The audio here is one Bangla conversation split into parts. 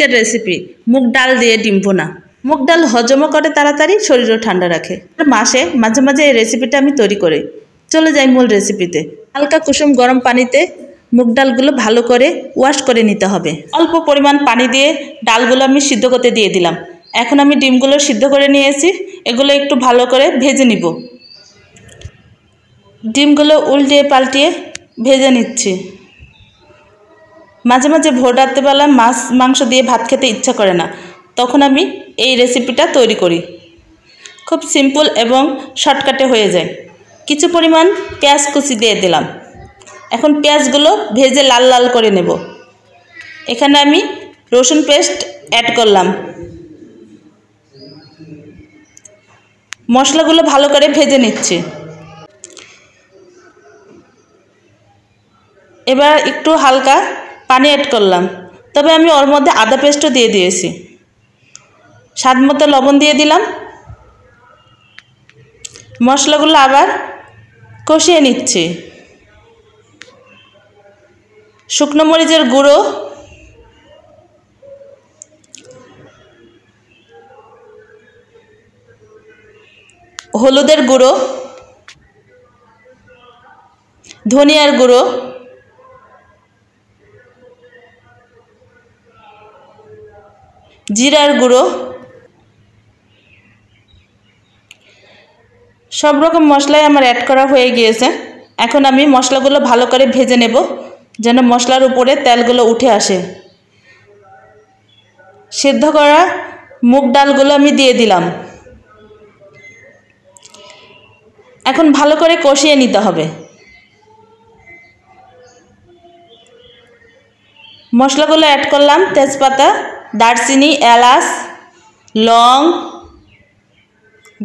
আজকের রেসিপি মুগ ডাল দিয়ে ডিম ভুনা। মুগ ডাল হজমও করে তাড়াতাড়ি, শরীরও ঠান্ডা রাখে। মাসে মাঝে মাঝে এই রেসিপিটা আমি তৈরি করি। চলে যাই মূল রেসিপিতে। হালকা কুসুম গরম পানিতে মুগ ডালগুলো ভালো করে ওয়াশ করে নিতে হবে। অল্প পরিমাণ পানি দিয়ে ডালগুলো আমি সিদ্ধ করতে দিয়ে দিলাম। এখন আমি ডিমগুলো সিদ্ধ করে নিয়েছি, এগুলো একটু ভালো করে ভেজে নিব। ডিমগুলো উল্টিয়ে পাল্টিয়ে ভেজে নিচ্ছি। মাঝে মাঝে ভোর রাত্রেবেলা মাছ মাংস দিয়ে ভাত খেতে ইচ্ছা করে না, তখন আমি এই রেসিপিটা তৈরি করি। খুব সিম্পল এবং শর্টকাটে হয়ে যায়। কিছু পরিমাণ পেঁয়াজ কুচি দিয়ে দিলাম। এখন পেঁয়াজগুলো ভেজে লাল লাল করে নেব। এখানে আমি রসুন পেস্ট অ্যাড করলাম। মশলাগুলো ভালো করে ভেজে নিচ্ছি। এবার একটু হালকা পানি অ্যাড করলাম, তবে আমি ওর মধ্যে আদা পেস্টও দিয়ে দিয়েছি। স্বাদ মতো লবণ দিয়ে দিলাম। মশলাগুলো আবার কষিয়ে নিচ্ছি। শুকনো মরিচের গুঁড়ো, হলুদের গুঁড়ো, ধনিয়ার গুঁড়ো, জিরার গুঁড়ো, সব রকম মশলাই আমার অ্যাড করা হয়ে গিয়েছে। এখন আমি মশলাগুলো ভালো করে ভেজে নেব, যেন মশলার উপরে তেলগুলো উঠে আসে। সিদ্ধ করা মুগ ডালগুলো আমি দিয়ে দিলাম। এখন ভালো করে কষিয়ে নিতে হবে। মশলাগুলো অ্যাড করলাম, তেজপাতা, দারচিনি, এলাচ, লং,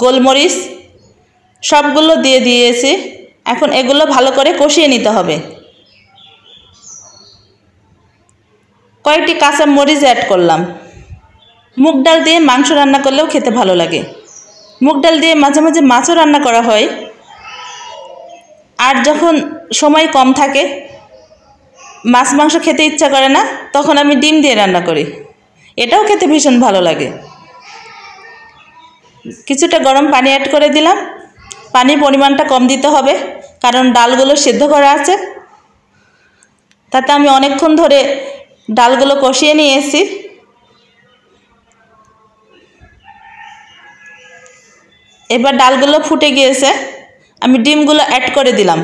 গোলমরিচ সবগুলো দিয়ে দিয়েছি। এখন এগুলো ভালো করে কষিয়ে নিতে হবে। কয়েকটি কাঁচা মরিচ অ্যাড করলাম। মুগ ডাল দিয়ে মাংস রান্না করলেও খেতে ভালো লাগে। মুগ ডাল দিয়ে মাঝে মাঝে মাছও রান্না করা হয়। আর যখন সময় কম থাকে, মাছ মাংস খেতে ইচ্ছা করে না, তখন আমি ডিম দিয়ে রান্না করি। এটাও খেতে ভীষণ ভালো লাগে। কিছুটা গরম পানি অ্যাড করে দিলাম। পানির পরিমাণটা কম দিতে হবে, কারণ ডালগুলো সিদ্ধ করা আছে। তাতে আমি অনেকক্ষণ ধরে ডালগুলো কষিয়ে নিয়েছি। এবার ডালগুলো ফুটে গিয়েছে, আমি ডিমগুলো অ্যাড করে দিলাম।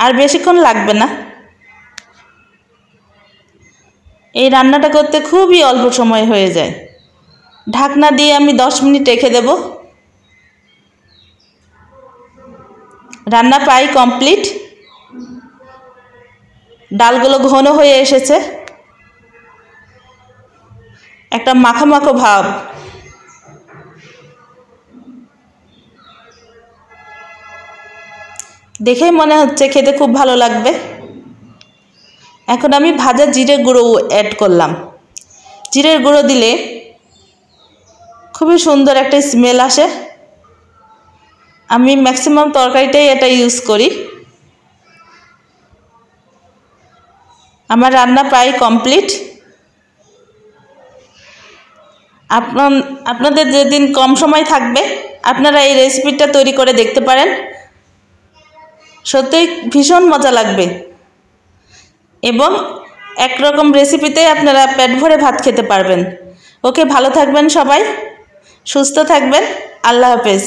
আর বেশিক্ষণ লাগবে না। এই রান্নাটা করতে খুবই অল্প সময় হয়ে যায়। ঢাকনা দিয়ে আমি 10 মিনিট রেখে দেব। রান্না প্রায় কমপ্লিট। ডালগুলো ঘন হয়ে এসেছে, একটা মাখো মাখো ভাব। দেখেই মনে হচ্ছে খেতে খুব ভালো লাগবে। এখন আমি ভাজা জিরের গুঁড়ো অ্যাড করলাম। জিরের গুঁড়ো দিলে খুবই সুন্দর একটা স্মেল আসে। আমি ম্যাক্সিমাম তরকারিটাই এটা ইউজ করি। আমার রান্না প্রায় কমপ্লিট। আপনাদের যেদিন কম সময় থাকবে, আপনারা এই রেসিপিটা তৈরি করে দেখতে পারেন। সত্যিই ভীষণ মজা লাগবে এবং একরকম রেসিপিতে আপনারা পেট ভরে ভাত খেতে পারবেন। ওকে, ভালো থাকবেন সবাই, সুস্থ থাকবেন। আল্লাহ হাফেজ।